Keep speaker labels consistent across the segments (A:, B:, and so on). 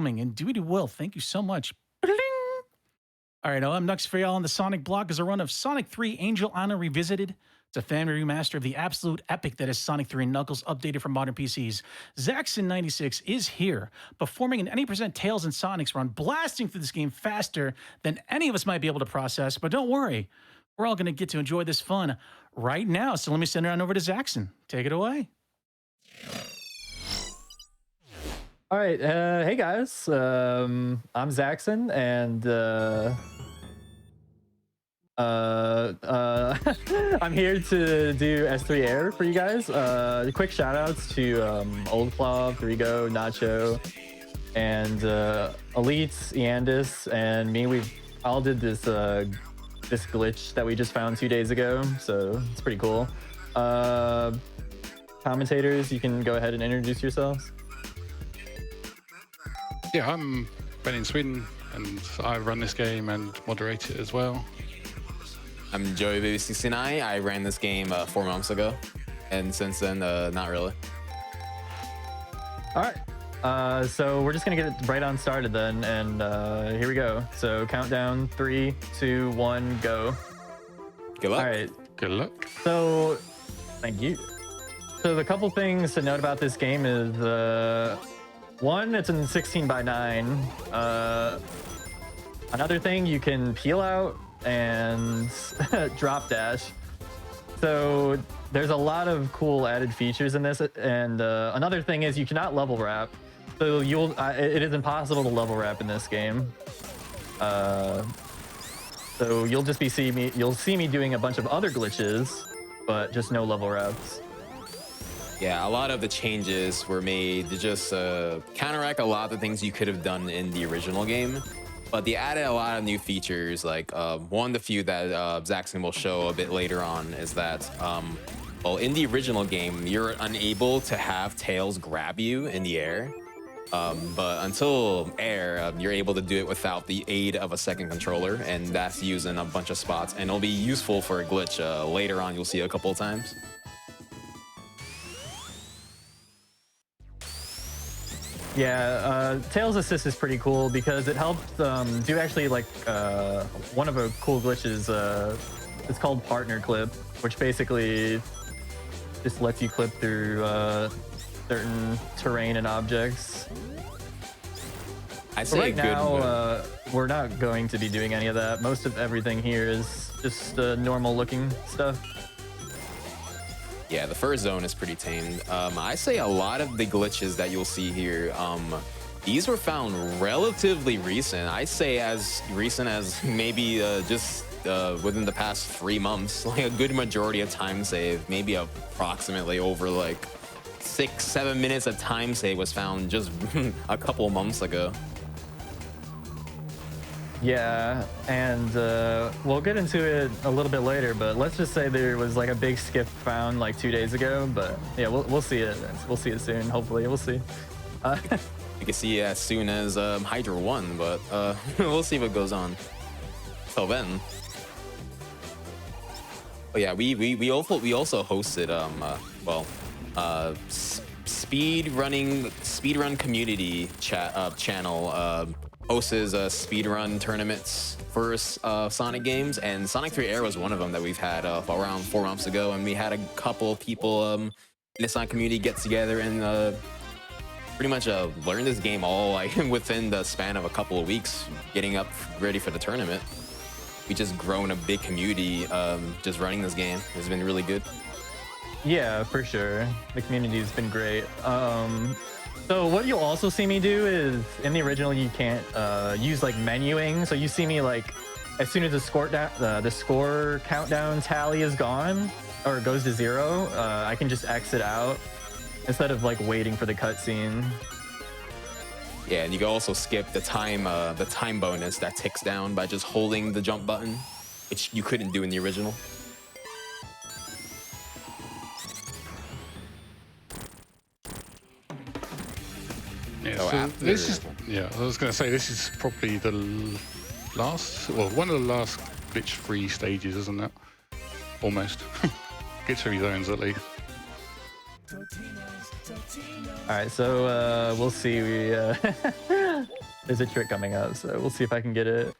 A: And Duty Will, thank you so much. All right, I'm next for y'all on the Sonic block is a run of Sonic 3 Angel Honor Revisited. It's a family remaster of the absolute epic that is Sonic 3 and Knuckles updated for modern PCs. Zaxon96 is here, performing an any percent Tails and Sonic's run, blasting through this game faster than any of us might be able to process. But don't worry, we're all going to get to enjoy this fun right now. So let me send it on over to Zaxon. Take it away.
B: All right, hey guys, I'm Zaxon, and I'm here to do S3 Air for you guys. Quick shout outs to Old Claw, Rigo, Nacho, and Elite, Eandis, and me. We all did this this glitch that we just found 2 days ago, so it's pretty cool. Commentators, you can go ahead and introduce yourselves.
C: Yeah, I'm BenInSweden, and I run this game and moderate it as well.
D: I'm JoeyBaby69. I ran this game 4 months ago, and since then, not really.
B: All right, so we're just gonna get it right on started then, and here we go. So countdown, 3, 2, 1, go.
D: Good luck.
B: All right.
C: Good luck.
B: So, thank you. So the couple things to note about this game is, one, it's in 16:9. Another thing, you can peel out and drop dash. So there's a lot of cool added features in this. And another thing is you cannot level wrap. So it is impossible to level wrap in this game. So you'll just you'll see me doing a bunch of other glitches, but just no level wraps.
D: Yeah, a lot of the changes were made to just counteract a lot of the things you could have done in the original game. But they added a lot of new features, like one of the few that Zaxon will show a bit later on is that, well, in the original game, you're unable to have Tails grab you in the air. But until Air, you're able to do it without the aid of a second controller, and that's used in a bunch of spots. And it'll be useful for a glitch later on, you'll see a couple of times.
B: Yeah, Tails Assist is pretty cool because it helps do actually like one of the cool glitches. It's called Partner Clip, which basically just lets you clip through certain terrain and objects.
D: I say
B: right now, we're not going to be doing any of that. Most of everything here is just normal looking stuff.
D: Yeah, the first zone is pretty tamed. I say a lot of the glitches that you'll see here, these were found relatively recent. I say as recent as maybe just within the past 3 months. Like a good majority of time save, maybe approximately over like 6-7 minutes of time save was found just a couple months ago.
B: Yeah, and we'll get into it a little bit later, but let's just say there was like a big skip found like 2 days ago, but yeah, we'll see it. We'll see it soon, hopefully. We'll see.
D: You can see it as soon as Hydra 1, but we'll see what goes on. Till then. But yeah, we also hosted speedrun community channel hosts speedrun tournaments for Sonic games, and Sonic 3 Air was one of them that we've had around 4 months ago, and we had a couple people in the Sonic community get together and pretty much learn this game all like within the span of a couple of weeks, getting up ready for the tournament. We just grown a big community just running this game. It's been really good.
B: Yeah, for sure. The community's been great. So what you'll also see me do is, in the original, you can't use like menuing. So you see me like, as soon as the score countdown tally is gone or goes to 0, I can just exit out instead of like waiting for the cutscene.
D: Yeah, and you can also skip the time bonus that ticks down by just holding the jump button, which you couldn't do in the original.
C: Yeah,
D: So
C: so
D: after-
C: this is, yeah, I was going to say, this is probably the last, well, one of the last glitch-free stages, isn't it? Almost. Glitch-free zones, at least.
B: All right, so we'll see. There's a trick coming up, so we'll see if I can get it.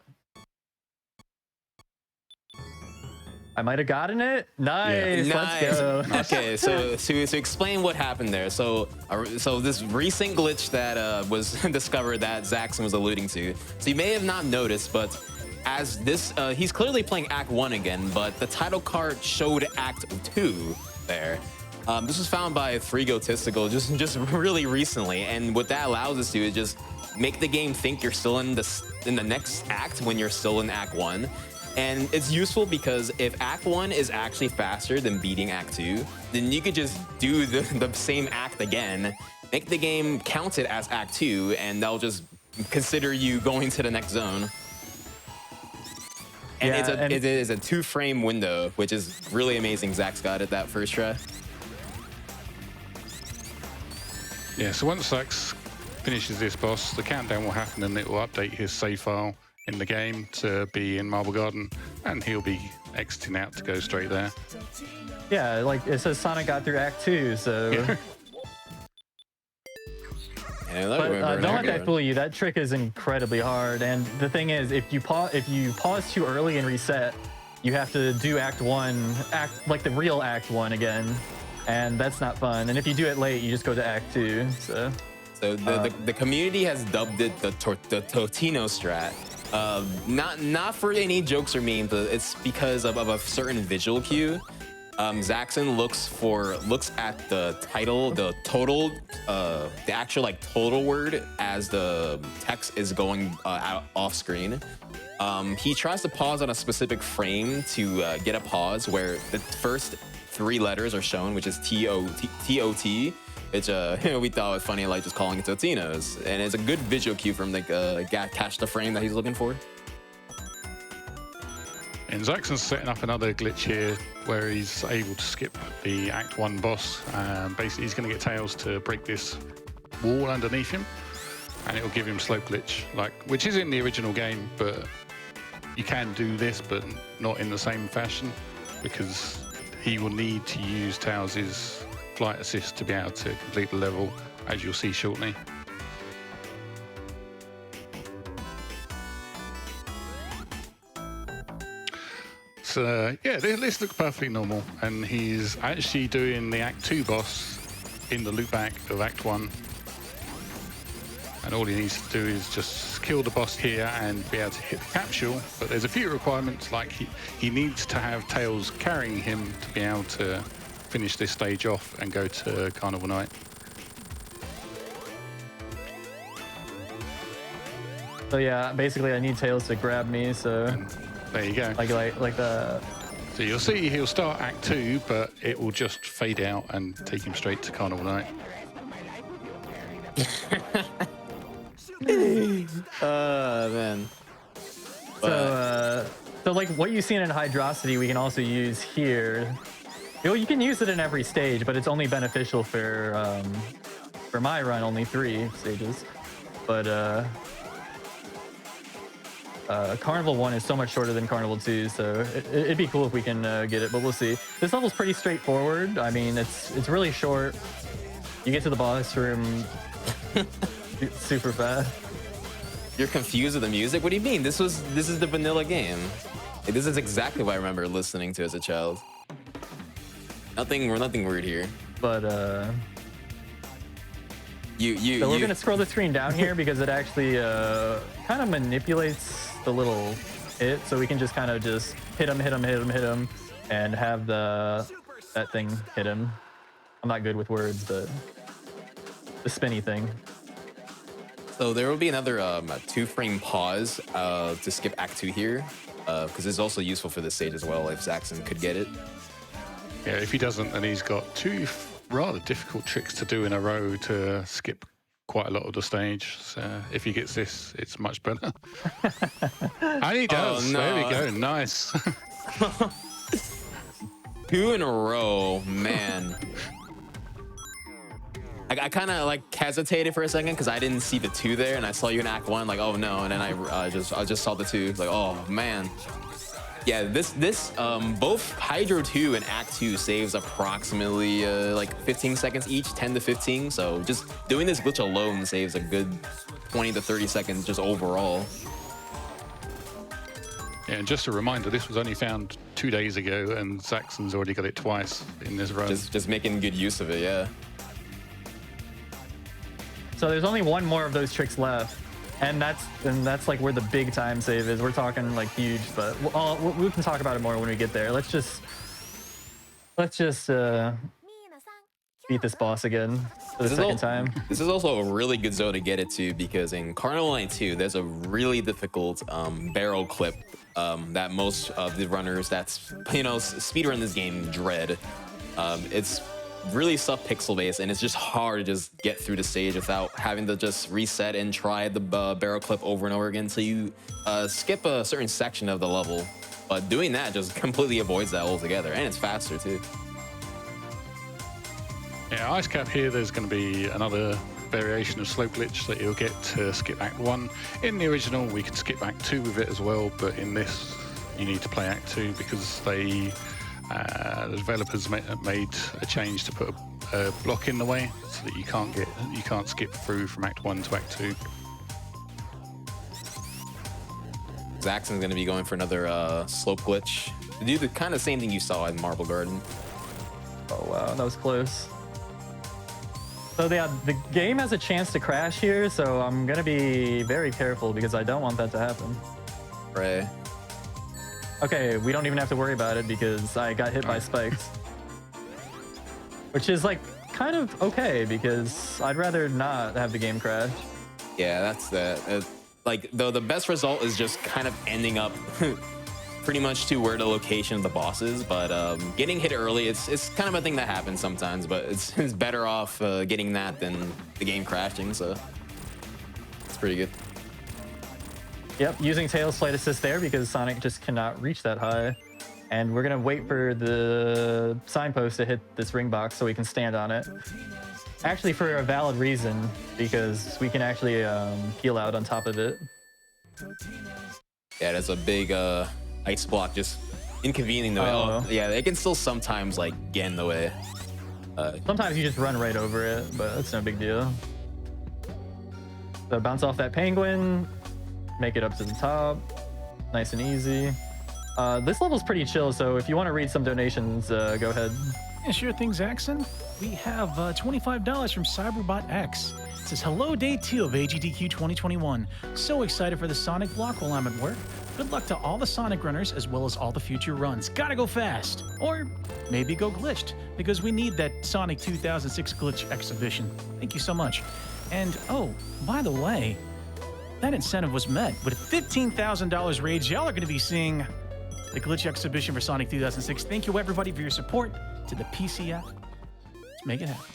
B: I might have gotten it. Nice.
D: Yeah.
B: Let's go.
D: Okay, so to explain what happened there, so this recent glitch that was discovered that Zaxon was alluding to. So you may have not noticed, but as this, he's clearly playing Act 1 again, but the title card showed Act 2 there. This was found by Freegotistical just really recently, and what that allows us to is just make the game think you're still in the next act when you're still in Act 1. And it's useful because if Act 1 is actually faster than beating Act 2, then you could just do the same act again, make the game count it as Act 2, and they'll just consider you going to the next zone. And
B: Yeah,
D: it is a 2-frame window, which is really amazing. Zach's got it that first try.
C: Yeah, so once Zax finishes this boss, the countdown will happen and it will update his save file in the game to be in Marble Garden, and he'll be exiting out to go straight there.
B: Yeah, like it says Sonic got through Act 2, so... But don't let that fool you. That trick is incredibly hard, and the thing is, if you pause too early and reset, you have to do Act 1, like the real Act 1 again, and that's not fun. And if you do it late, you just go to Act 2. So
D: the community has dubbed it the Totino strat. Not for any jokes or memes, but it's because of a certain visual cue. Zaxon looks at the title, the actual like total word as the text is going off screen. He tries to pause on a specific frame to get a pause where the first 3 letters are shown, which is T-O-T. Which we thought was funny, like just calling it Totino's, and it's a good visual cue from like catch the frame that he's looking for.
C: And Zaxon's setting up another glitch here where he's able to skip the Act 1 boss. Basically, he's going to get Tails to break this wall underneath him, and it will give him slope glitch, which is in the original game, but you can do this, but not in the same fashion, because he will need to use Tails' flight assist to be able to complete the level, as you'll see shortly. So yeah, this looks perfectly normal, and he's actually doing the Act 2 boss in the loopback of Act 1. And all he needs to do is just kill the boss here and be able to hit the capsule. But there's a few requirements, like he needs to have Tails carrying him to be able to finish this stage off and go to Carnival Night.
B: So yeah, basically I need Tails to grab me, so...
C: And there you go.
B: Like the...
C: So you'll see he'll start Act 2, but it will just fade out and take him straight to Carnival Night.
D: Man.
B: So like what you see in Hydrosity, we can also use here. You can use it in every stage, but it's only beneficial for my run, only 3 stages. But Carnival 1 is so much shorter than Carnival 2, so it'd be cool if we can get it, but we'll see. This level's pretty straightforward. I mean, it's really short. You get to the boss room super fast.
D: You're confused with the music? What do you mean? This is the vanilla game. This is exactly what I remember listening to as a child. Nothing weird here.
B: But so we're gonna scroll the screen down here because it actually kind of manipulates the little hit, so we can just kind of just hit him, and have that thing hit him. I'm not good with words, but the spinny thing.
D: So there will be another 2-frame pause to skip Act 2 here, because it's also useful for this stage as well if Zaxon could get it.
C: Yeah, if he doesn't, then he's got 2 rather difficult tricks to do in a row to skip quite a lot of the stage. So if he gets this, it's much better. And he does.
D: Oh, no.
C: There we go. Nice.
D: 2 in a row, man. I kind of like hesitated for a second because I didn't see the 2 there, and I saw you in Act 1, like, oh no, and then I just saw the 2, like, oh man. Yeah, this both Hydro 2 and Act 2 saves approximately like 15 seconds each, 10 to 15. So just doing this glitch alone saves a good 20 to 30 seconds just overall.
C: Yeah, and just a reminder, this was only found 2 days ago, and Zaxon's already got it twice in this run.
D: Just making good use of it, yeah.
B: So there's only one more of those tricks left, and that's like where the big time save is. We're talking like huge, but we can talk about it more when we get there. Let's just beat this boss again for the second time.
D: This is also a really good zone to get it to, because in Carnival Night 2, there's a really difficult barrel clip that most of the runners that's, you know, speedrun this game dread. It's really sub-pixel based, and it's just hard to just get through the stage without having to just reset and try the barrel clip over and over again until you skip a certain section of the level. But doing that just completely avoids that altogether, and it's faster too.
C: Yeah, Ice Cap here, there's going to be another variation of slope glitch that you'll get to skip Act 1. In the original, we could skip Act 2 with it as well, but in this, you need to play Act 2 because the developers made a change to put a block in the way so that you can't skip through from Act 1 to Act 2.
D: Zaxon's going to be going for another slope glitch to do the kind of same thing you saw in Marble Garden.
B: Oh wow, that was close. So the game has a chance to crash here, so I'm gonna be very careful because I don't want that to happen.
D: Right.
B: Okay, we don't even have to worry about it because I got hit by spikes. Which is like kind of okay because I'd rather not have the game crash.
D: Yeah, that's the like though the best result is just kind of ending up pretty much to where the location of the boss is, but getting hit early, it's kind of a thing that happens sometimes, but it's better off getting that than the game crashing, so it's pretty good.
B: Yep, using Tails Flight Assist there because Sonic just cannot reach that high. And we're gonna wait for the signpost to hit this ring box so we can stand on it. Actually, for a valid reason, because we can actually heal out on top of it.
D: Yeah, there's a big ice block just inconvenieting the way. Oh, yeah, it can still sometimes like get in the way.
B: Sometimes you just run right over it, but that's no big deal. So bounce off that penguin, make it up to the top, nice and easy. This level's pretty chill, so if you want to read some donations, go ahead.
A: Yeah, sure thing, Zaxon. We have $25 from Cyberbot X. It says, hello, day 2 of AGDQ 2021. So excited for the Sonic block while I'm at work. Good luck to all the Sonic runners as well as all the future runs. Gotta go fast. Or maybe go glitched, because we need that Sonic 2006 glitch exhibition. Thank you so much. And oh, by the way, that incentive was met. With $15,000 raised, y'all are going to be seeing the glitch exhibition for Sonic 2006. Thank you, everybody, for your support to the PCF. Let's make it happen.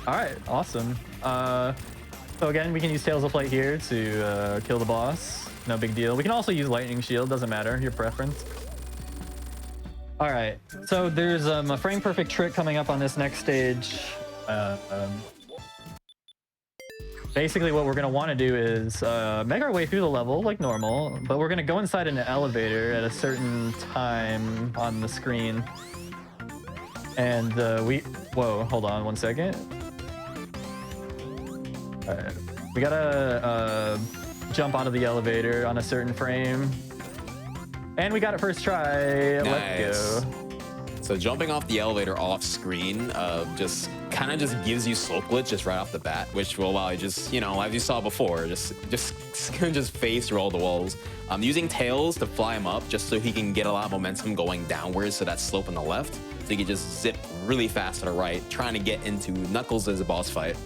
B: All right, awesome. So again, we can use Tails of Flight here to kill the boss. No big deal. We can also use Lightning Shield. Doesn't matter, your preference. All right, so there's a frame perfect trick coming up on this next stage. Basically, what we're going to want to do is make our way through the level like normal, but we're going to go inside an elevator at a certain time on the screen. And whoa, hold on one second. All right. We got to jump out of the elevator on a certain frame. And we got it first try.
D: Nice.
B: Let's go.
D: So jumping off the elevator off screen just kind of just gives you slope glitch just right off the bat, which will allow you just, you know, as you saw before, just phase through all the walls. Using Tails to fly him up just so he can get a lot of momentum going downwards to that slope on the left. So he can just zip really fast to the right, trying to get into Knuckles as a boss fight.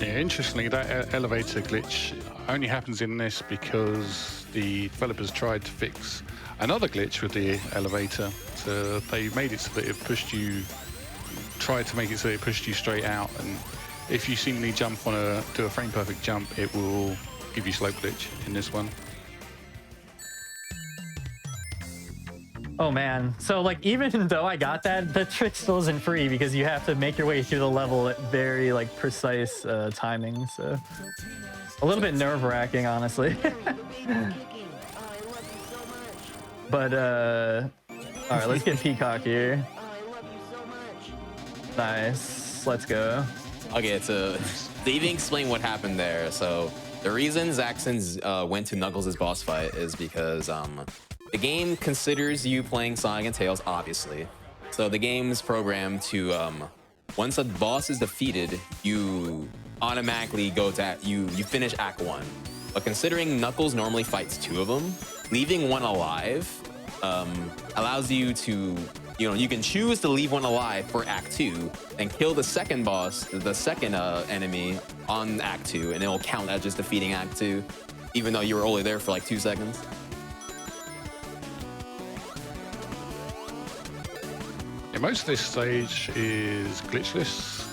C: Yeah, interestingly, that elevator glitch only happens in this because the developers tried to fix another glitch with the elevator. So they made it so that it pushed you, tried to make it so it pushed you straight out. And if you seemingly jump do a frame perfect jump, it will give you slope glitch in this one.
B: Oh man, so like even though I got that, the trick still isn't free because you have to make your way through the level at very like precise timing. So a little bit nerve-wracking, honestly. But all right, let's get Peacock here. Nice. Let's go.
D: Okay, to even explain what happened there. So the reason Zaxon's went to Knuckles' boss fight is because the game considers you playing Sonic and Tails, obviously. So the game's programmed to once a boss is defeated, you automatically go to you finish Act 1. But considering Knuckles normally fights 2 of them, leaving one alive allows you to, you can choose to leave one alive for Act 2 and kill the second boss, the second enemy on Act 2, and it will count as just defeating Act 2, even though you were only there for like 2 seconds.
C: Yeah, most of this stage is glitchless,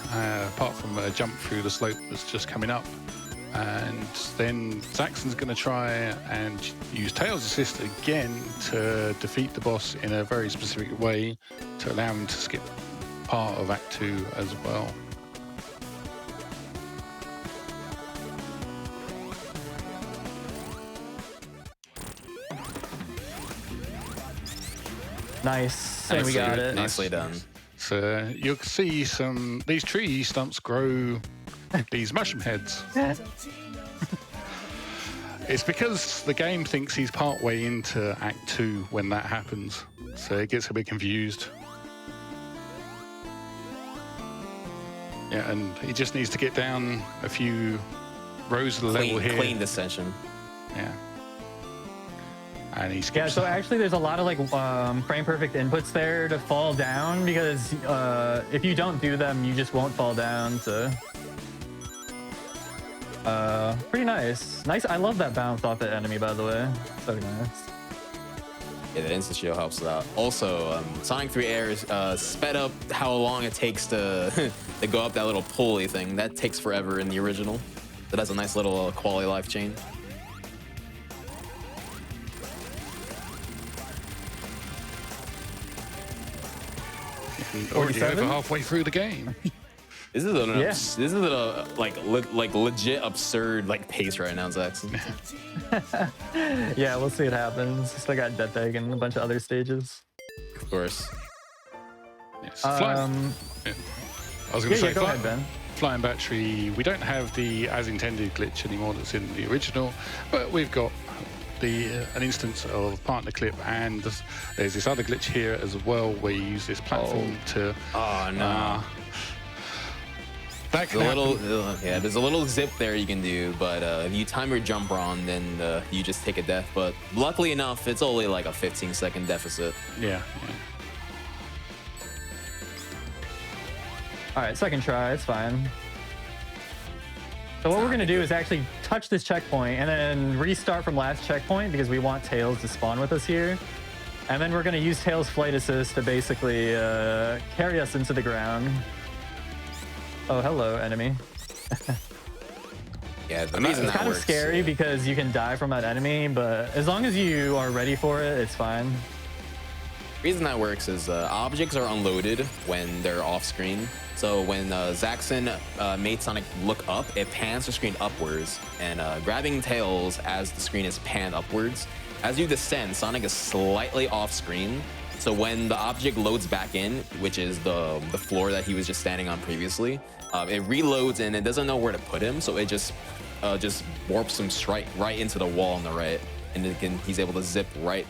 C: apart from a jump through the slope that's just coming up. And then Zaxon's going to try and use Tails' assist again to defeat the boss in a very specific way to allow him to skip part of Act 2 as well.
B: Nice. And we got it.
D: Nicely done.
C: So you'll see these tree stumps grow these mushroom heads. It's because the game thinks he's part way into Act 2 when that happens, so it gets a bit confused. Yeah, and he just needs to get down a few rows of the level here.
D: Clean this session.
C: Yeah. And he skips.
B: Yeah, so actually there's a lot of like frame perfect inputs there to fall down, because if you don't do them, you just won't fall down. So pretty nice. Nice. I love that bounce off the enemy, by the way. So nice.
D: Yeah, the instant shield helps out. Also, Sonic 3 Air is sped up how long it takes to to go up that little pulley thing. That takes forever in the original. So that's a nice little quality of life change.
C: Already over halfway through the game.
D: This is a like legit absurd like pace right now, Zaxon.
B: Yeah, we'll see what happens. Still got Death Egg and a bunch of other stages.
D: Of course.
C: Yes. Yeah. I was going to say,
B: go ahead, Ben.
C: Flying battery. We don't have the as intended glitch anymore that's in the original, but we've got an instance of partner clip, and there's this other glitch here as well where you use this platform to.
D: Oh no.
C: That can
D: there's a little zip there you can do, but if you time your jump wrong, then you just take a death. But luckily enough, it's only like a 15-second deficit.
C: Yeah.
B: All right, second try, it's fine. So what we're gonna do is actually touch this checkpoint and then restart from last checkpoint, because we want Tails to spawn with us here. And then we're gonna use Tails' flight assist to basically carry us into the ground. Oh, hello, enemy.
D: Yeah, the reason
B: it's
D: that
B: kind of
D: works,
B: scary because you can die from that enemy, but as long as you are ready for it, it's fine.
D: The reason that works is objects are unloaded when they're off screen. So when Zaxon made Sonic look up, it pans the screen upwards, and grabbing Tails as the screen is panned upwards. As you descend, Sonic is slightly off screen. So when the object loads back in, which is the floor that he was just standing on previously, it reloads and it doesn't know where to put him, so it just warps him right into the wall on the right, and he's able to zip right,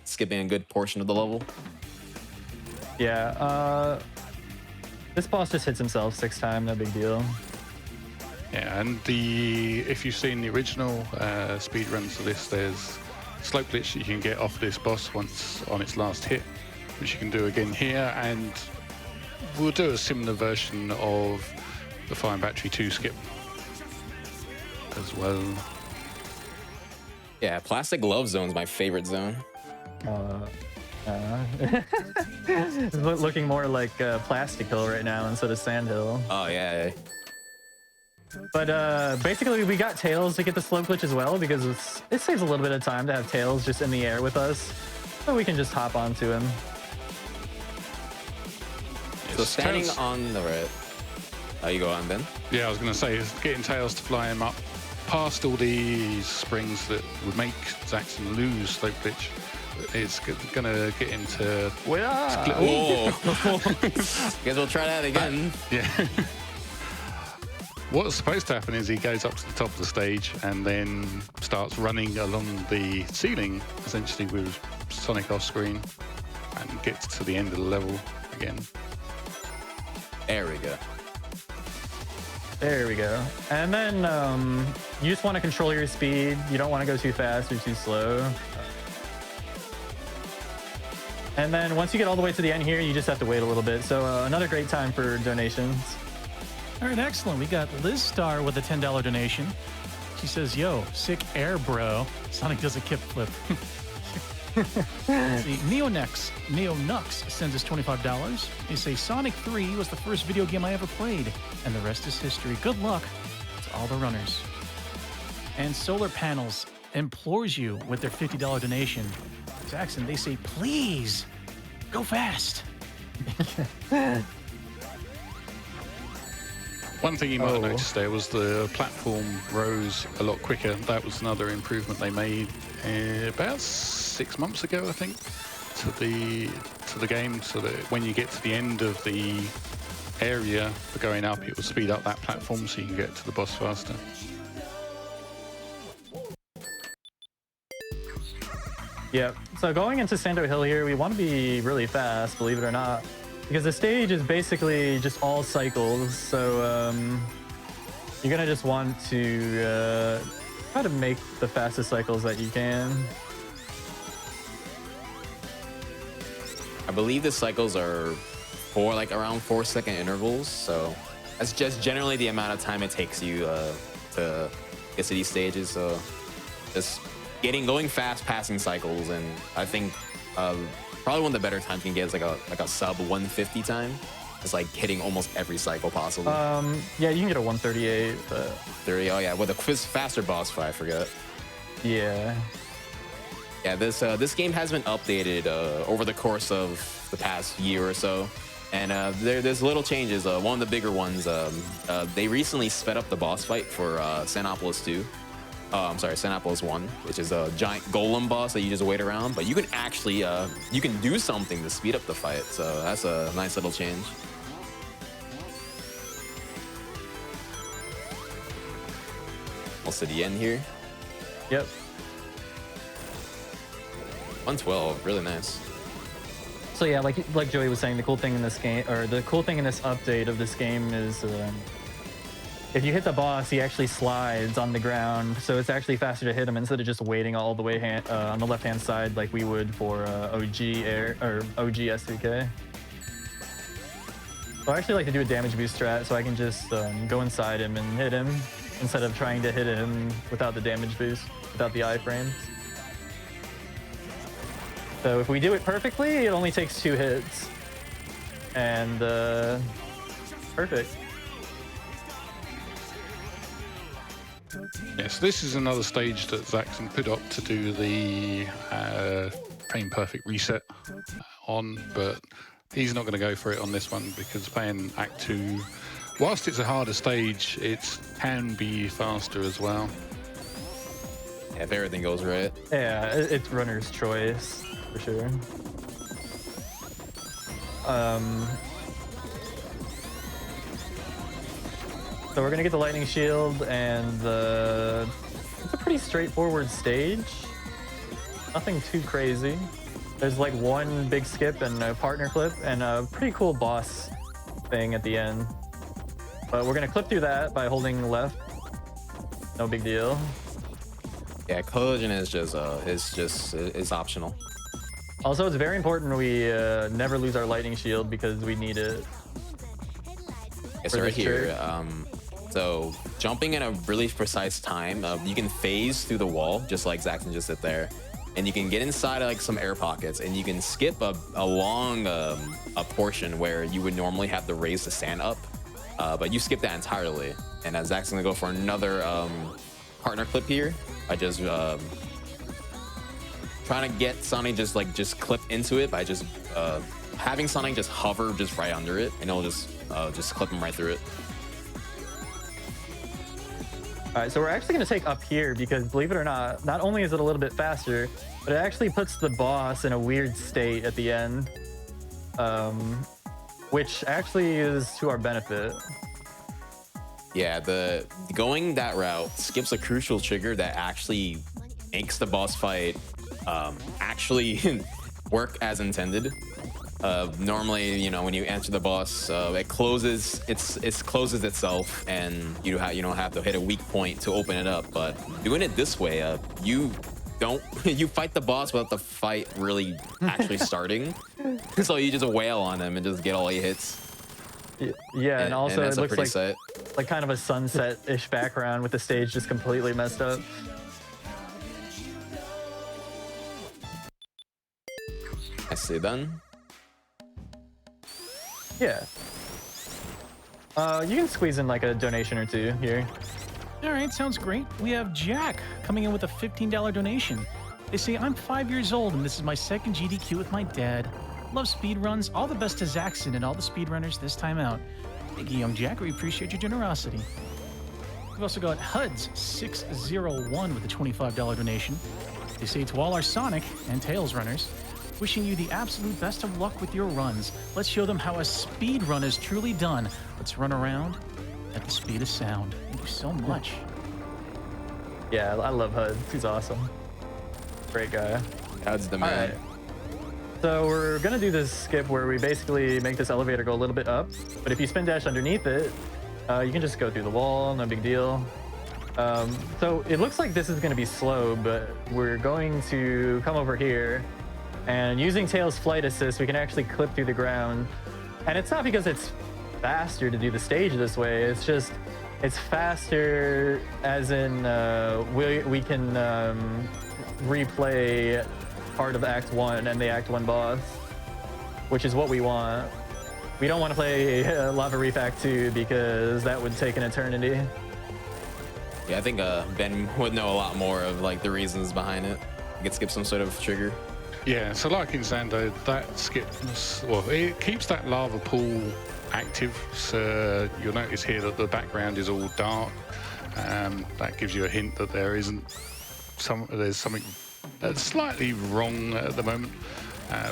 D: skipping a good portion of the level.
B: Yeah, this boss just hits himself 6 times, no big deal.
C: Yeah, and if you've seen the original speed runs of this, there's slope glitch that you can get off this boss once on its last hit, which you can do again here, and we'll do a similar version of the Flying Battery 2 skip as well.
D: Yeah, Plastic Love Zone's my favorite zone.
B: It's looking more like Plastic Hill right now instead of Sand Hill.
D: Oh yeah.
B: But basically we got Tails to get the slope glitch as well, because it saves a little bit of time to have Tails just in the air with us, so we can just hop onto him.
D: So standing on the right. Oh, you go on, Ben?
C: Yeah, I was going to say, getting Tails to fly him up past all these springs that would make Zaxon lose slope glitch it's gonna get into.
D: Whoa. Guess we'll try that again.
C: Yeah. What's supposed to happen is he goes up to the top of the stage and then starts running along the ceiling, essentially with Sonic off screen, and gets to the end of the level again.
D: There we go.
B: There we go. And then you just want to control your speed. You don't want to go too fast or too slow. And then once you get all the way to the end here, you just have to wait a little bit. So another great time for donations.
A: All right, excellent. We got Liz Star with a $10 donation. She says, yo, sick air, bro. Sonic does a kip flip. See, Neo-Nux sends us $25. They say, Sonic 3 was the first video game I ever played, and the rest is history. Good luck to all the runners. And Solar Panels implores you with their $50 donation. Zaxon, they say, please, go fast.
C: One thing you might have noticed there was the platform rose a lot quicker. That was another improvement they made about 6 months ago, I think, to the game, so that when you get to the end of the area for going up, it will speed up that platform so you can get to the boss faster.
B: Yep. So going into Sando Hill here, we want to be really fast, believe it or not, because the stage is basically just all cycles. So you're gonna just want to try to make the fastest cycles that you can.
D: I believe the cycles are around 4-second intervals, so that's just generally the amount of time it takes you to get to these stages. So just going fast, passing cycles, and I think probably one of the better times you can get is like a sub 150 time. It's like hitting almost every cycle possible.
B: Yeah, you can get a 138, but
D: 30. Oh yeah, with a faster boss fight, I forgot.
B: yeah.
D: Yeah, this game has been updated over the course of the past year or so, and there's little changes. One of the bigger ones, they recently sped up the boss fight for Sanopolis 2. I'm sorry, Sanopolis 1, which is a giant golem boss that you just wait around, but you can actually you can do something to speed up the fight. So that's a nice little change. Almost to the end here.
B: Yep.
D: 112, really nice.
B: So yeah, like Joey was saying, the cool thing in this game, or the cool thing in this update of this game is if you hit the boss, he actually slides on the ground, so it's actually faster to hit him instead of just waiting all the way on the left-hand side like we would for OG Air or OG SVK. So I actually like to do a damage boost strat, so I can just go inside him and hit him instead of trying to hit him without the damage boost, without the iframes. So if we do it perfectly, it only takes 2 hits. And perfect.
C: Yes, this is another stage that Zaxon put up to do the Frame Perfect reset on, but he's not going to go for it on this one because playing Act 2, whilst it's a harder stage, it can be faster as well.
D: Yeah, if everything goes right.
B: Yeah, it's runner's choice. For sure. So we're gonna get the lightning shield, and it's a pretty straightforward stage. Nothing too crazy. There's like one big skip and a partner clip and a pretty cool boss thing at the end. But we're gonna clip through that by holding left. No big deal.
D: Yeah, collision is just optional.
B: Also, it's very important we never lose our lightning shield because we need it.
D: It's right here. So jumping in a really precise time, you can phase through the wall, just like Zaxon just did there. And you can get inside like some air pockets, and you can skip a long a portion where you would normally have to raise the sand up. But you skip that entirely. And Zaxon's gonna go for another partner clip here. I just trying to get Sonic just clip into it by just having Sonic just hover just right under it, and it'll just clip him right through it.
B: All right, so we're actually going to take up here because, believe it or not only is it a little bit faster, but it actually puts the boss in a weird state at the end, which actually is to our benefit.
D: Yeah, the going that route skips a crucial trigger that actually makes the boss fight actually work as intended. Normally, you know, when you enter the boss, it closes itself, and you don't have to hit a weak point to open it up. But doing it this way, you fight the boss without the fight really actually starting. So you just wail on him and just get all 8 hits.
B: Yeah, and also
D: it looks
B: like kind of a sunset-ish background with the stage just completely messed up.
D: I see then.
B: Yeah. You can squeeze in like a donation or two here.
A: All right, sounds great. We have Jack coming in with a $15 donation. They say, I'm 5 years old and this is my second GDQ with my dad. Love speedruns. All the best to Zaxon and all the speedrunners this time out. Thank you, young Jack. We appreciate your generosity. We've also got Huds601 with a $25 donation. They say, to all our Sonic and Tails runners, wishing you the absolute best of luck with your runs. Let's show them how a speed run is truly done. Let's run around at the speed of sound. Thank you so much.
B: Yeah, I love Huds. He's awesome. Great guy.
D: Huds the man.
B: All right. So we're gonna do this skip where we basically make this elevator go a little bit up, but if you spin dash underneath it, you can just go through the wall, no big deal. So it looks like this is gonna be slow, but we're going to come over here, and using Tails' flight assist, we can actually clip through the ground. And it's not because it's faster to do the stage this way, it's just, it's faster as in we can replay part of Act 1 and the Act 1 boss, which is what we want. We don't want to play Lava Reef Act 2 because that would take an eternity.
D: Yeah, I think Ben would know a lot more of like the reasons behind it. You could skip some sort of trigger.
C: Yeah, so like in Zando, that skips, well, it keeps that lava pool active. So you'll notice here that the background is all dark. That gives you a hint that there's something that's slightly wrong at the moment.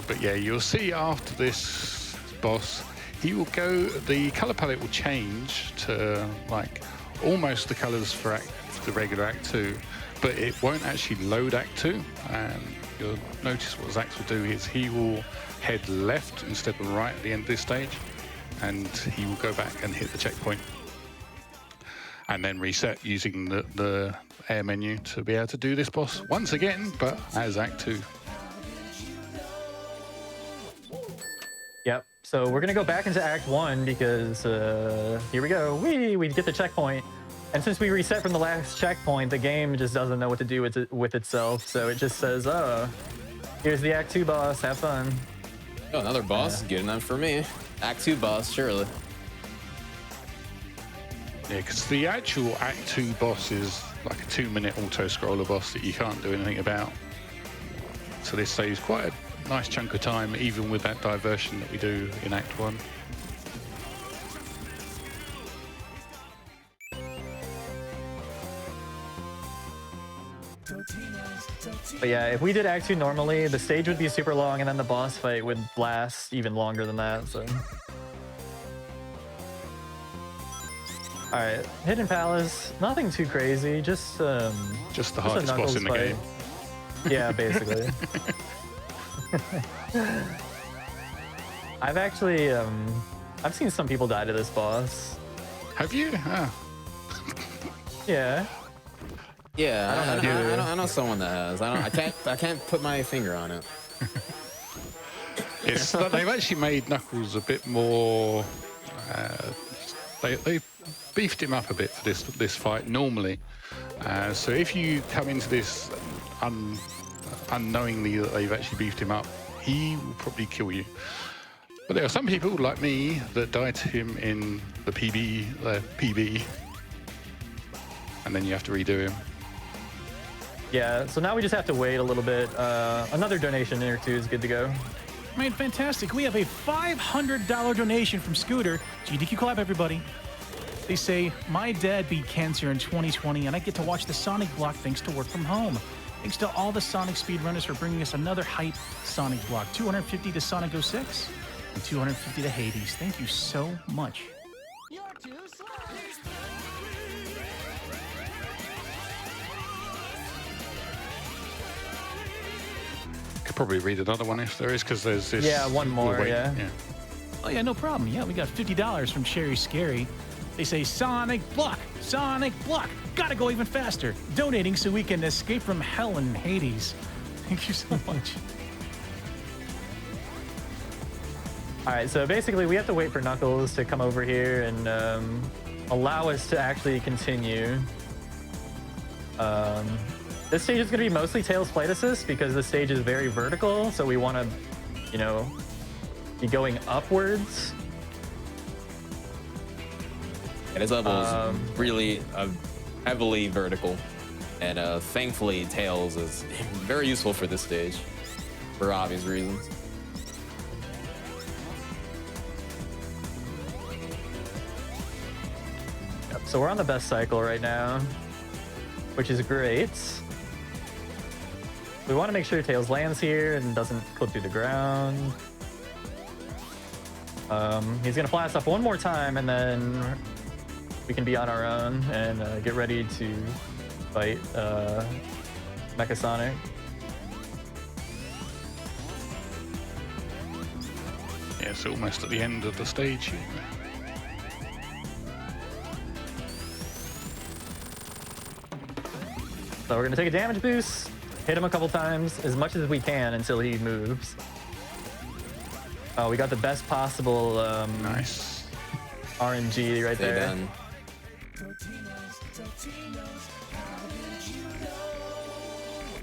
C: But yeah, you'll see after this boss, he will go, the color palette will change to like almost the colors for the regular Act 2, but it won't actually load Act 2. And you'll notice what Zax will do is he will head left instead of right at the end of this stage, and he will go back and hit the checkpoint and then reset using the air menu to be able to do this boss once again, but as Act 2.
B: Yep, so we're gonna go back into Act 1 because here we go. We get the checkpoint. And since we reset from the last checkpoint, the game just doesn't know what to do with itself. So it just says, oh, here's the Act 2 boss, have fun.
D: Oh, another boss, good enough for me. Act 2 boss, surely.
C: Yeah, because the actual Act 2 boss is like a 2-minute auto-scroller boss that you can't do anything about. So this saves quite a nice chunk of time, even with that diversion that we do in Act 1.
B: But yeah, if we did Act 2 normally, the stage would be super long and then the boss fight would last even longer than that, so. Alright, Hidden Palace, nothing too crazy, just
C: the hardest boss in the game.
B: Yeah, basically. I've actually, I've seen some people die to this boss.
C: Have you? Ah.
B: Yeah.
D: Yeah, I know someone that has. I can't put my finger on it.
C: It's they've actually made Knuckles a bit more. They beefed him up a bit for this fight normally. So if you come into this unknowingly that they've actually beefed him up, he will probably kill you. But there are some people like me that die to him in the PB, and then you have to redo him.
B: Yeah, so now we just have to wait a little bit. Another donation or two is good to go.
A: Right, fantastic. We have a $500 donation from Scooter. GDQ collab, everybody. They say, my dad beat cancer in 2020 and I get to watch the Sonic block thanks to work from home. Thanks to all the Sonic speedrunners for bringing us another hype Sonic block. 250 to Sonic 06 and 250 to Hades. Thank you so much.
C: Could probably read another one if there is, because there's this.
B: Yeah, one more,
C: wait,
B: yeah.
A: Oh yeah, no problem. Yeah, we got $50 from Cherry Scary. They say, Sonic block, gotta go even faster. Donating so we can escape from hell and Hades. Thank you so much.
B: All right, so basically we have to wait for Knuckles to come over here and allow us to actually continue. This stage is going to be mostly Tails flight assist because the stage is very vertical, so we want to, you know, be going upwards.
D: Yeah, this level is really heavily vertical, and thankfully Tails is very useful for this stage for obvious reasons.
B: Yep, so we're on the best cycle right now, which is great. We want to make sure Tails lands here and doesn't clip through the ground. He's going to fly us up one more time, and then we can be on our own and get ready to fight Mecha Sonic.
C: Yeah, it's almost at the end of the stage here.
B: So we're going to take a damage boost, hit him a couple times, as much as we can until he moves. Oh, we got the best possible
C: Nice.
B: RNG right there.
D: Done.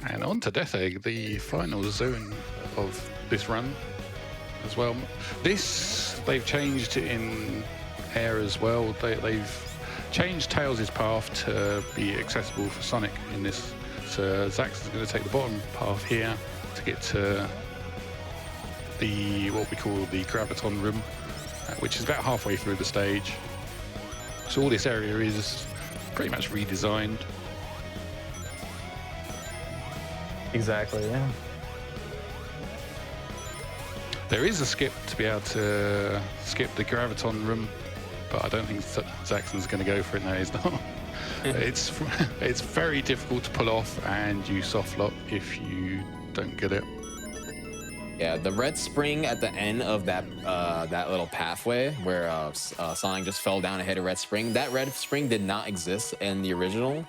C: And on to Death Egg, the final zone of this run as well. This, they've changed in air as well. They've changed Tails' path to be accessible for Sonic in this. So Zaxon's going to take the bottom path here to get to the, what we call the Graviton Room, which is about halfway through the stage. So all this area is pretty much redesigned.
B: Exactly, yeah.
C: There is a skip to be able to skip the Graviton Room, but I don't think Zaxon's going to go for it. No, he's not. It's very difficult to pull off, and you soft lock if you don't get it.
D: Yeah, the red spring at the end of that that little pathway where Sonic just fell down and hit a red spring. That red spring did not exist in the original,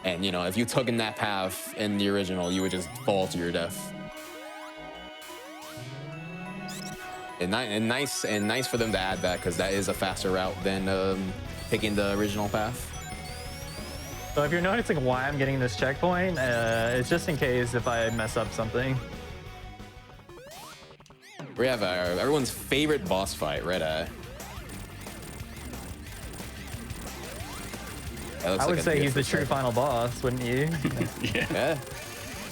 D: and you know, if you took in that path in the original, you would just fall to your death. And nice for them to add that, because that is a faster route than taking the original path.
B: So if you're noticing why I'm getting this checkpoint, it's just in case if I mess up something.
D: We have everyone's favorite boss fight, Red Eye.
B: I would say he's the true final boss, wouldn't you?
D: Yeah.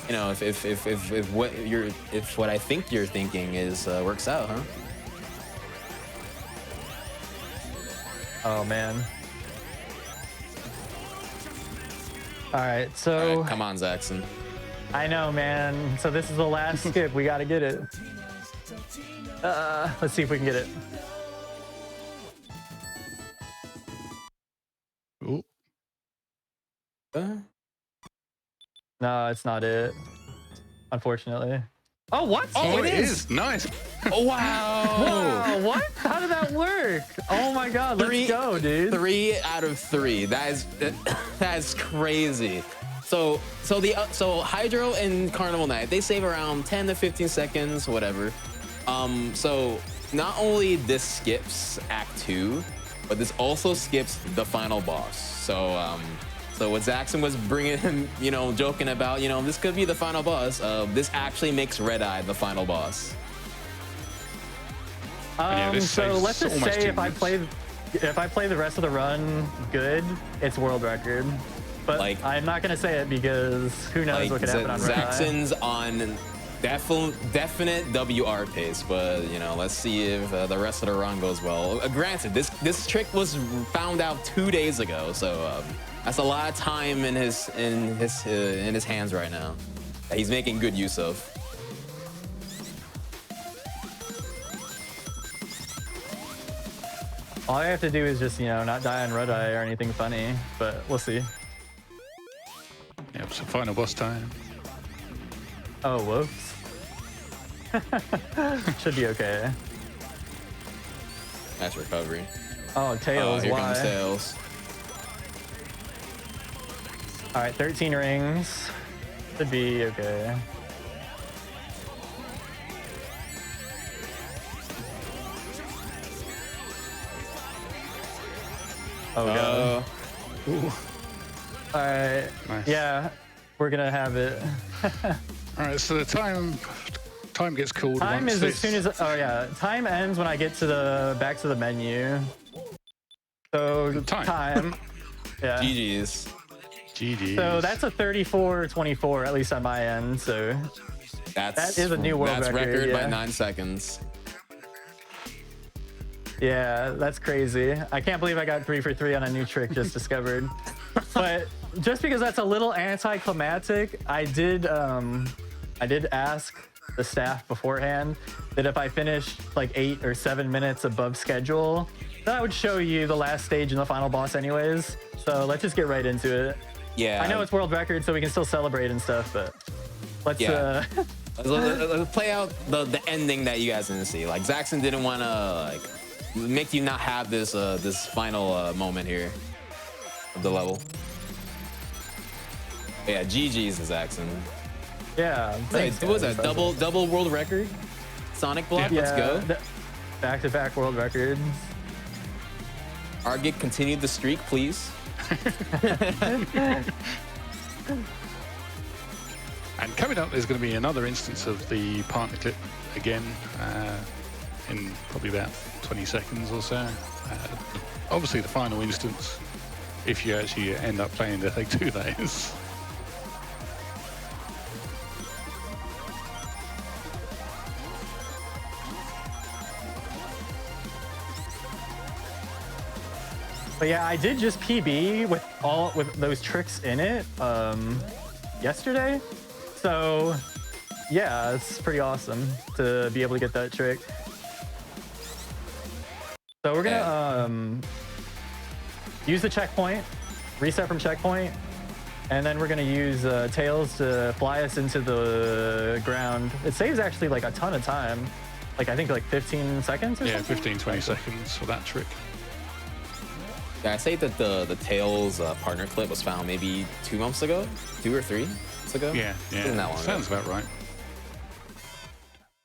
D: You know, if what I think you're thinking is works out, huh?
B: Oh man. All right, so
D: All right, come on, Zaxon.
B: I know, man. So this is the last skip. We got to get it. Let's see if we can get it.
C: Ooh.
B: No, it's not it. Unfortunately. Oh, what?
C: Oh, it is. Nice.
D: Oh, wow.
B: Wow, what? How did that work? Oh my God, let's go, dude.
D: 3 out of 3. That's crazy. So Hydro and Carnival Night, they save around 10 to 15 seconds, whatever. So not only this skips Act 2, but this also skips the final boss. So what Zaxon was bringing him, you know, joking about, you know, this could be the final boss. This actually makes Red Eye the final boss.
B: So let's just say if I play the rest of the run good, it's world record. But
D: Like,
B: I'm not gonna say it because who knows what could happen on Red Eye.
D: Zaxon's on Definite WR pace, but you know, let's see if the rest of the run goes well. Granted, this trick was found out 2 days ago, so that's a lot of time in his hands right now that he's making good use of.
B: All I have to do is just, you know, not die on red eye or anything funny, but we'll see.
C: Yep, so final boss time.
B: Oh, whoops. Should be okay.
D: Nice recovery.
B: Oh, Tails,
D: Here
B: why?
D: comes Tails.
B: All right, 13 rings. Should be okay. Oh, God. All right.
C: Nice.
B: Yeah, we're going to have it.
C: All right, so the time gets called.
B: Time
C: once
B: is as soon as, oh yeah, time ends when I get to the, back to the menu. So time. Yeah.
D: GG's.
C: GG.
B: So that's a 34-24, at least on my end. So that is a new world record.
D: That's record by
B: yeah.
D: 9 seconds.
B: Yeah, that's crazy. I can't believe I got 3 for 3 on a new trick just discovered. But just because that's a little anticlimactic, I did ask the staff beforehand that if I finished like 8 or 7 minutes above schedule, that would show you the last stage in the final boss anyways. So let's just get right into it.
D: Yeah.
B: I know it's world record, so we can still celebrate and stuff, but let's
D: Yeah. Let's play out the ending that you guys didn't see. Like Zaxon didn't want to like make you not have this this final moment here of the level. Yeah, GG's to Zaxon.
B: yeah.
D: Wait, what was that? Double world record? Sonic block.
C: Yeah.
D: Let's go.
B: Back-to-back world records.
D: Argit continued the streak, please.
C: And coming up, there's going to be another instance of the partner clip again in probably about 20 seconds or so. Obviously, the final instance, if you actually end up playing the Take 2, that is.
B: But yeah, I did just PB with those tricks in it yesterday. So yeah, it's pretty awesome to be able to get that trick. So we're gonna use the checkpoint, reset from checkpoint, and then we're gonna use Tails to fly us into the ground. It saves actually like a ton of time. Like I think like 15 seconds or something?
C: 15, 20 seconds for that trick.
D: Yeah, I say that the Tails partner clip was found maybe 2 months ago, 2 or 3 months ago.
C: Yeah,
D: Isn't that long
C: sounds
D: ago?
C: about right.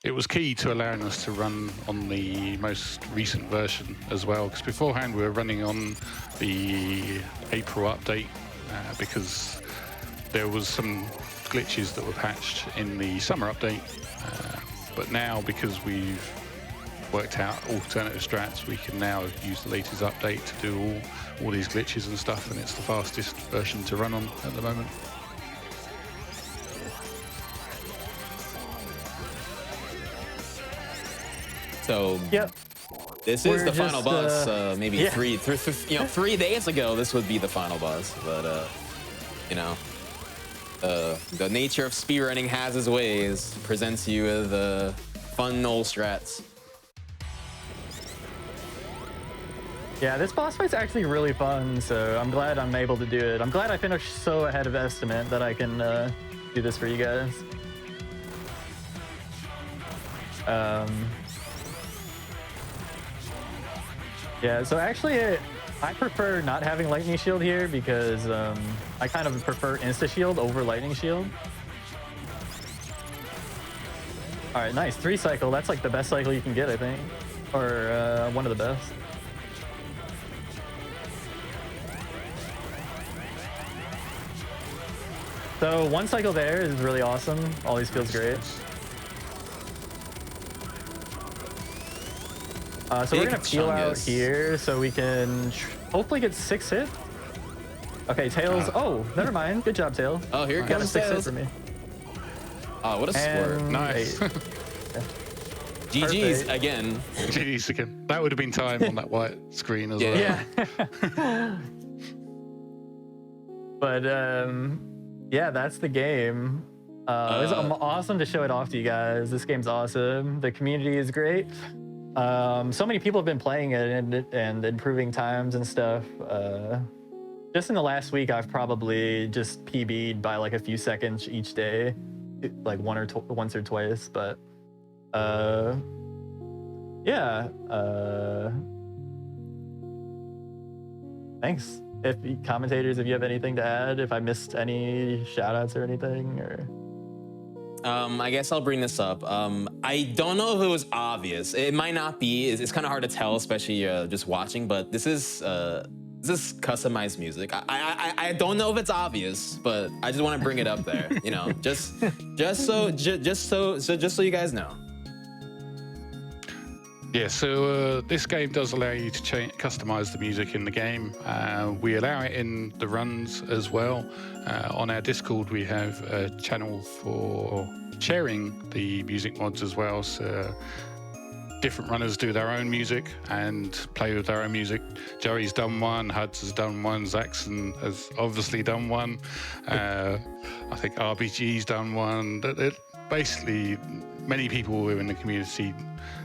C: It was key to allowing us to run on the most recent version as well, because beforehand we were running on the April update because there was some glitches that were patched in the summer update. But now, because we've worked out alternative strats, we can now use the latest update to do all these glitches and stuff, and it's the fastest version to run on at the moment.
D: So
B: Yep.
D: this is
B: We're
D: the final
B: just,
D: boss. Maybe
B: yeah.
D: 3 days ago, this would be the final boss. But you know, the nature of speedrunning has its ways. Presents you with fun null strats.
B: Yeah, this boss fight's actually really fun, so I'm glad I'm able to do it. I'm glad I finished so ahead of estimate that I can do this for you guys. Yeah, so actually I prefer not having Lightning Shield here because I kind of prefer Insta Shield over Lightning Shield. All right, nice. 3 cycle. That's like the best cycle you can get, I think. Or one of the best. So 1 cycle there is really awesome. Always feels great. So we're gonna peel out here so we can hopefully get 6 hit. Okay, Tails. Oh, never mind. Good job, Tails.
D: Oh, here
B: Got a
D: comes
B: 6 hit
D: Tails.
B: for me.
D: Oh, what a squirt.
B: And
C: Nice.
D: GG's
B: Perfect.
D: again.
C: Jeez, again. That would have been time on that white screen as well.
D: Yeah.
B: Yeah. But yeah, that's the game. It was awesome to show it off to you guys. This game's awesome. The community is great. So many people have been playing it and improving times and stuff. Just in the last week, I've probably just PB'd by like a few seconds each day, like once or twice. But yeah. Thanks. Commentators, if you have anything to add, if I missed any shout outs or anything, or
D: I guess I'll bring this up. I don't know if it was obvious. It might not be. It's kind of hard to tell, especially just watching. But this is customized music. I don't know if it's obvious, but I just want to bring it up there. You know, just so you guys know.
C: Yeah, so this game does allow you to customize the music in the game. We allow it in the runs as well. On our Discord, we have a channel for sharing the music mods as well. So different runners do their own music and play with their own music. Joey's done one, Huds has done one, Zaxon has obviously done one. I think RBG's done one. Basically, many people who are in the community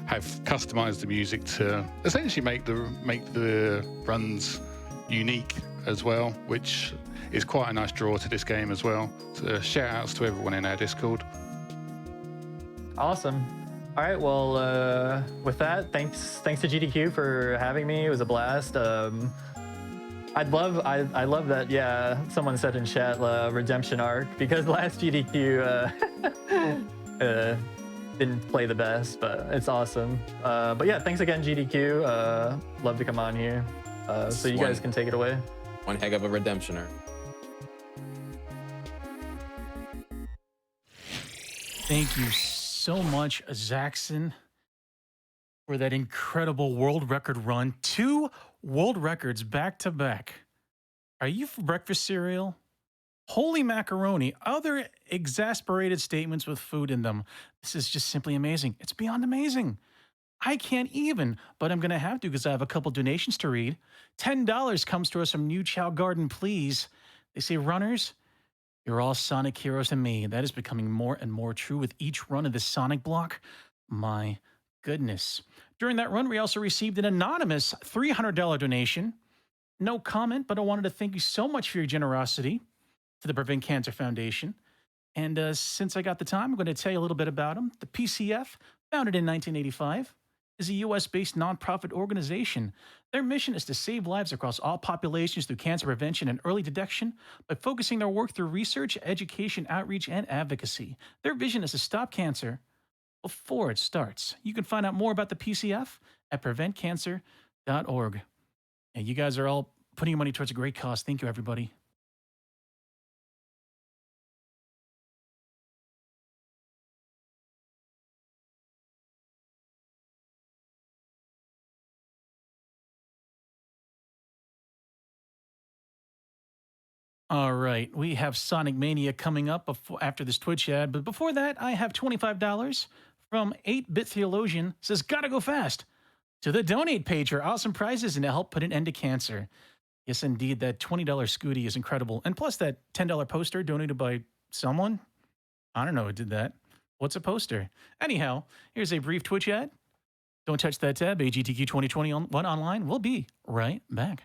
C: have customized the music to essentially make the runs unique as well, which is quite a nice draw to this game as well. So shout outs to everyone in our Discord.
B: awesome. All right, well, with that, thanks to GDQ for having me. It was a blast. I love that. Yeah, someone said in chat, redemption arc, because last GDQ didn't play the best, but it's awesome. But yeah, thanks again, GDQ. Love to come on here. So you guys can take it away.
D: One heck of a redemption arc.
A: Thank you so much, Zaxon, for that incredible world record run. 2 world records back to back. Are you for breakfast cereal? Holy macaroni. Other exasperated statements with food in them. This is just simply amazing. It's beyond amazing. I can't even, but I'm going to have to because I have a couple donations to read. $10 comes to us from New Chow Garden, please. They say, runners, you're all Sonic heroes to me. That is becoming more and more true with each run of this Sonic block. My goodness. During that run, we also received an anonymous $300 donation. No comment, but I wanted to thank you so much for your generosity to the Prevent Cancer Foundation. And since I got the time, I'm going to tell you a little bit about them. The PCF, founded in 1985, is a US-based nonprofit organization. Their mission is to save lives across all populations through cancer prevention and early detection by focusing their work through research, education, outreach, and advocacy. Their vision is to stop cancer before it starts. You can find out more about the PCF at preventcancer.org. And you guys are all putting your money towards a great cause. Thank you, everybody. All right, we have Sonic Mania coming up after this Twitch ad, but before that, I have $25 from 8-Bit Theologian. Says, gotta go fast to the donate page for awesome prizes and to help put an end to cancer. Yes, indeed, that $20 Scooty is incredible. And plus that $10 poster donated by someone. I don't know who did that. What's a poster? Anyhow, here's a brief Twitch ad. Don't touch that tab. AGTQ 2021 online. We'll be right back.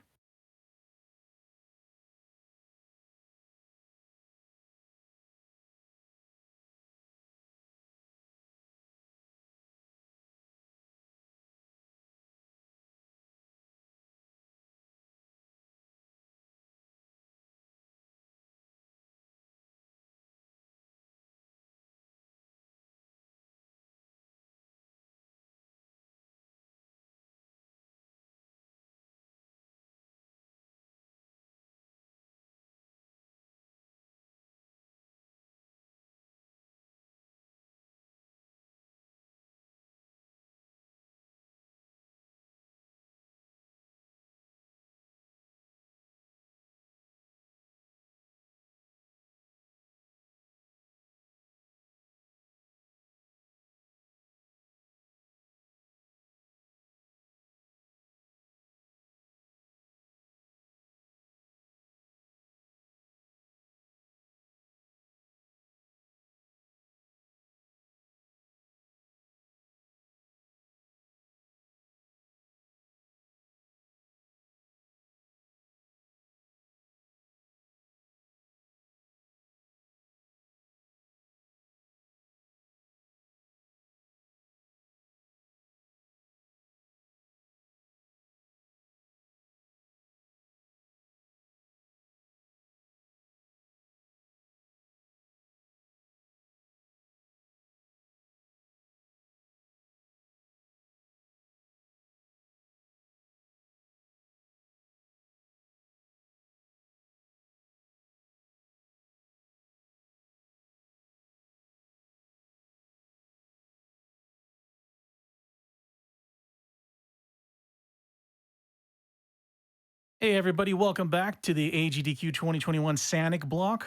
A: Hey, everybody, welcome back to the AGDQ 2021 Sonic block.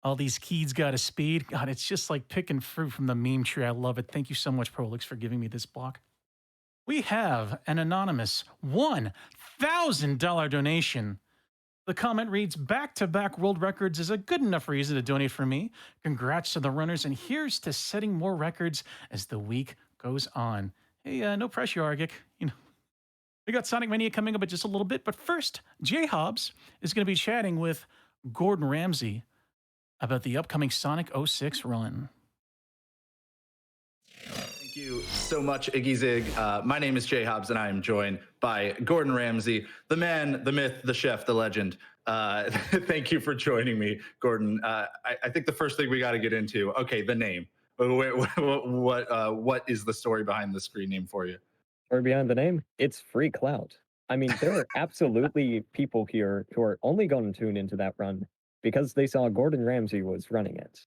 A: All these keys got a speed. God, it's just like picking fruit from the meme tree. I love it. Thank you so much, Prolix, for giving me this block. We have an anonymous $1,000 donation. The comment reads, back-to-back world records is a good enough reason to donate for me. Congrats to the runners, and here's to setting more records as the week goes on. Hey, no pressure, Argic. We got Sonic Mania coming up in just a little bit, but first, Jhobz is going to be chatting with Gordon Ramsay about the upcoming Sonic 06 run.
E: Thank you so much, iggyzig. My name is Jhobz, and I am joined by Gordon Ramsay, the man, the myth, the chef, the legend. Thank you for joining me, Gordon. I think the first thing we got to get into, okay, the name. What is the story behind the screen name for you?
F: Or behind the name, it's free clout. I mean, there are absolutely people here who are only going to tune into that run because they saw Gordon Ramsay was running it.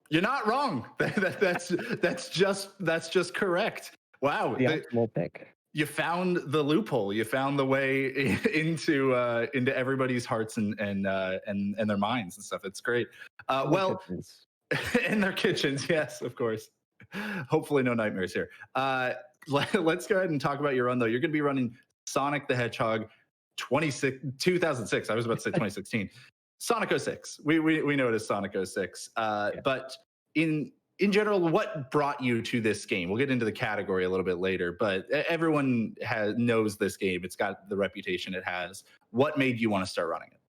E: You're not wrong. That's just correct. Wow,
F: The optimal pick.
E: You found the loophole. You found the way into everybody's hearts and their minds and stuff. It's great.
F: Kitchens.
E: In their kitchens, yes, of course. Hopefully no nightmares here. Let's go ahead and talk about your run, though. You're going to be running Sonic the Hedgehog 2006. I was about to say 2016. Sonic 06. We know it as Sonic 06. But in general, what brought you to this game? We'll get into the category a little bit later, but everyone knows this game. It's got the reputation it has. What made you want to start running it?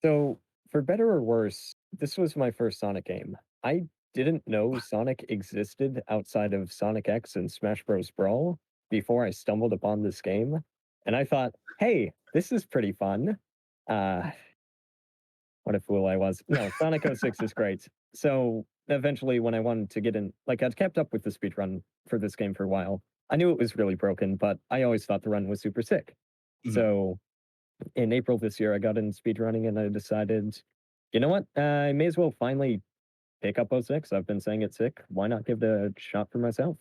F: So, for better or worse, this was my first Sonic game. I didn't know Sonic existed outside of Sonic X and Smash Bros. Brawl before I stumbled upon this game. And I thought, hey, this is pretty fun. What a fool I was. No, Sonic 06 is great. So eventually when I wanted to get in, like I'd kept up with the speedrun for this game for a while. I knew it was really broken, but I always thought the run was super sick. Mm-hmm. So in April this year, I got in speedrunning and I decided, you know what? I may as well finally pick up 06. I've been saying it's sick. Why not give it a shot for myself?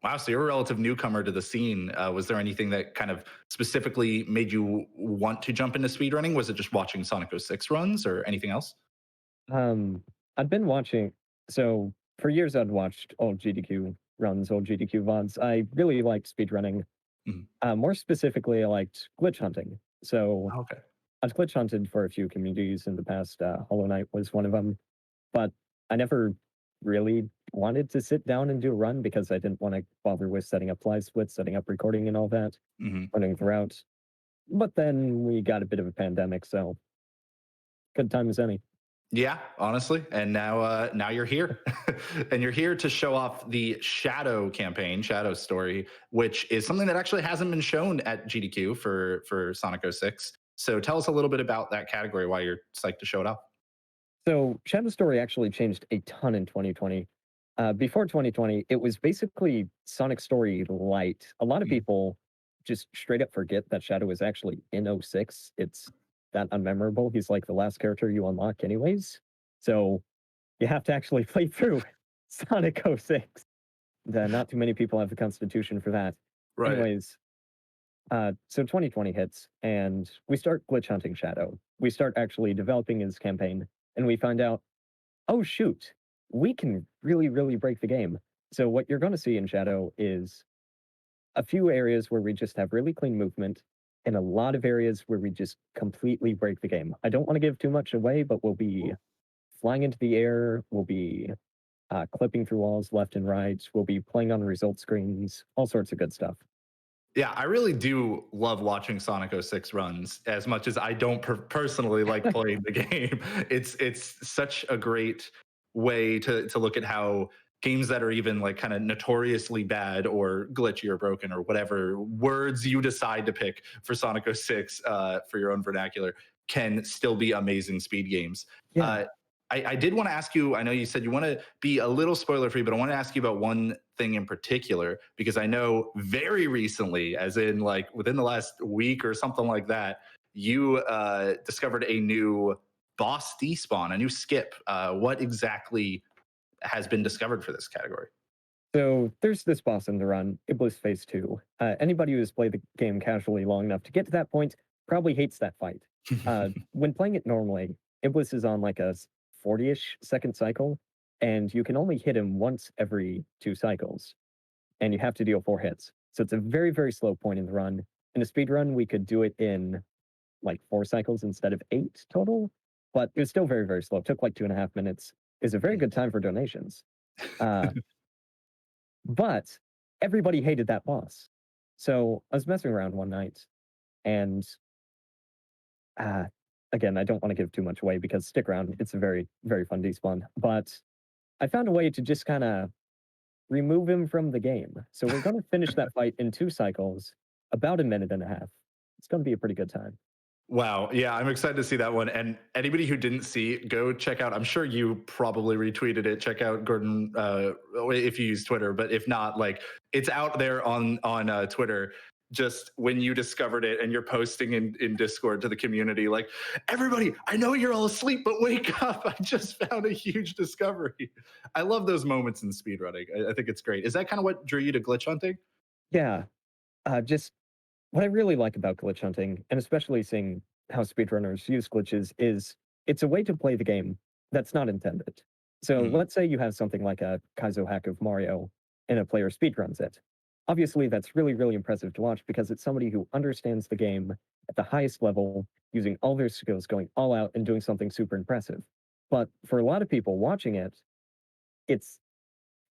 E: Wow, so you're a relative newcomer to the scene. Was there anything that kind of specifically made you want to jump into speedrunning? Was it just watching Sonic 06 runs or anything else?
F: I'd been watching, so for years I'd watched old GDQ runs, old GDQ VODs. I really liked speedrunning. Mm-hmm. More specifically, I liked glitch hunting. So I've glitch hunted for a few communities in the past. Hollow Knight was one of them. But I never really wanted to sit down and do a run because I didn't want to bother with setting up live splits, setting up recording and all that, running throughout. But then we got a bit of a pandemic, so good time as any.
E: Yeah, honestly. And now you're here. And you're here to show off the Shadow campaign, Shadow story, which is something that actually hasn't been shown at GDQ for Sonic 06. So tell us a little bit about that category, why you're psyched to show it off.
F: So Shadow Story actually changed a ton in 2020. Before 2020, it was basically Sonic Story Light. A lot of people just straight up forget that Shadow is actually in 06. It's that unmemorable. He's like the last character you unlock anyways. So you have to actually play through Sonic 06. Not too many people have the constitution for that. Right. Anyways, so 2020 hits, and we start glitch hunting Shadow. We start actually developing his campaign. And we find out, oh, shoot, we can really, really break the game. So what you're going to see in Shadow is a few areas where we just have really clean movement and a lot of areas where we just completely break the game. I don't want to give too much away, but we'll be flying into the air. We'll be clipping through walls left and right. We'll be playing on result screens, all sorts of good stuff.
E: Yeah, I really do love watching Sonic 06 runs as much as I don't personally like playing the game. It's such a great way to look at how games that are even like kind of notoriously bad or glitchy or broken or whatever words you decide to pick for Sonic 06 for your own vernacular can still be amazing speed games. Yeah. I did want to ask you, I know you said you want to be a little spoiler free, but I want to ask you about one thing in particular, because I know very recently, as in like within the last week or something like that, you discovered a new boss despawn, a new skip. What exactly has been discovered for this category?
F: So there's this boss in the run, Iblis Phase 2. Anybody who has played the game casually long enough to get to that point probably hates that fight. When playing it normally, Iblis is on like a 40-ish second cycle, and you can only hit him once every 2 cycles, and you have to deal 4 hits. So it's a very, very slow point in the run. In a speed run, we could do it in like 4 cycles instead of 8 total, but it was still very, very slow. It took like 2.5 minutes. It's a very good time for donations. But everybody hated that boss. So I was messing around one night, and again, I don't want to give too much away because stick around. It's a very, very fun despawn. But I found a way to just kind of remove him from the game. So we're going to finish that fight in 2 cycles, about 1.5 minutes. It's going to be a pretty good time.
E: Wow. Yeah, I'm excited to see that one. And anybody who didn't see, go check out. I'm sure you probably retweeted it. Check out Gordon if you use Twitter. But if not, like it's out there on Twitter. Just when you discovered it, and you're posting in Discord to the community, like, everybody, I know you're all asleep, but wake up! I just found a huge discovery. I love those moments in speedrunning. I think it's great. Is that kind of what drew you to glitch hunting?
F: Yeah. Just what I really like about glitch hunting, and especially seeing how speedrunners use glitches, is it's a way to play the game that's not intended. So let's say you have something like a Kaizo hack of Mario, and a player speedruns it. Obviously, that's really, really impressive to watch because it's somebody who understands the game at the highest level, using all their skills, going all out, and doing something super impressive. But for a lot of people watching it, it's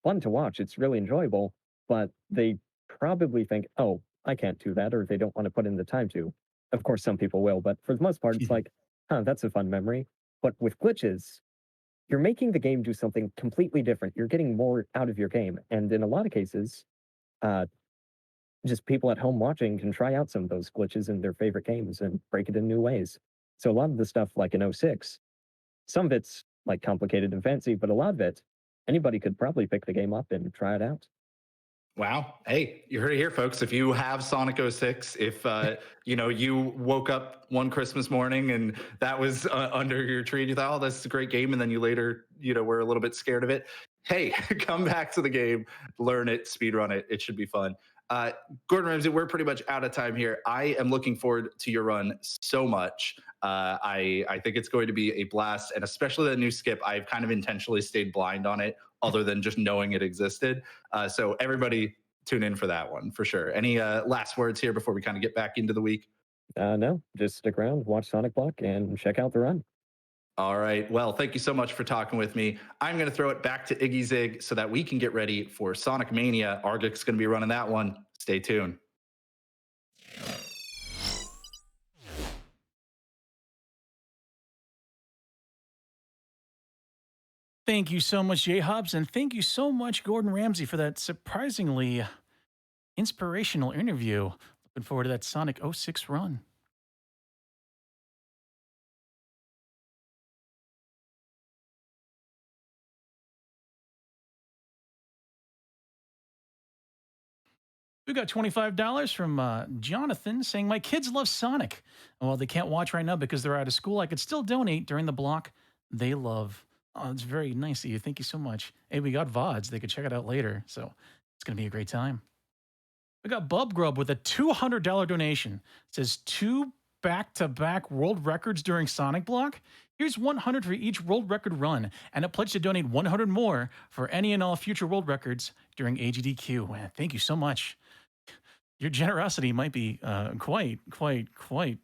F: fun to watch. It's really enjoyable, but they probably think, oh, I can't do that, or they don't want to put in the time to. Of course, some people will, but for the most part, it's like, huh, that's a fun memory. But with glitches, you're making the game do something completely different. You're getting more out of your game. And in a lot of cases, just people at home watching can try out some of those glitches in their favorite games and break it in new ways. So a lot of the stuff like in 06, some of it's like complicated and fancy, but a lot of it, anybody could probably pick the game up and try it out.
E: Wow. Hey, you heard it here, folks. If you have Sonic 06, if you woke up one Christmas morning and that was under your tree, and you thought, oh, that's a great game, and then you later, were a little bit scared of it. Hey, come back to the game, learn it, speedrun it. It should be fun. Gordon Ramsay, we're pretty much out of time here. I am looking forward to your run so much. I think it's going to be a blast, and especially the new skip. I've kind of intentionally stayed blind on it, other than just knowing it existed. So everybody tune in for that one for sure. Any last words here before we kind of get back into the week?
F: No, just stick around, watch Sonic Block, and check out the run.
E: All right. Well, thank you so much for talking with me. I'm going to throw it back to iggyzig so that we can get ready for Sonic Mania. Argic's going to be running that one. Stay tuned.
A: Thank you so much, Jhobz, and thank you so much, Gordon Ramsay, for that surprisingly inspirational interview. Looking forward to that Sonic 06 run. We got $25 from Jonathan saying, my kids love Sonic. And while they can't watch right now because they're out of school, I could still donate during the block they love. Oh, it's very nice of you. Thank you so much. Hey, we got VODs. They could check it out later. So it's going to be a great time. We got Bub Grub with a $200 donation. It says 2 back-to-back world records during Sonic Block. Here's 100 for each world record run, and a pledge to donate 100 more for any and all future world records during AGDQ. Man, thank you so much. Your generosity might be quite incredible.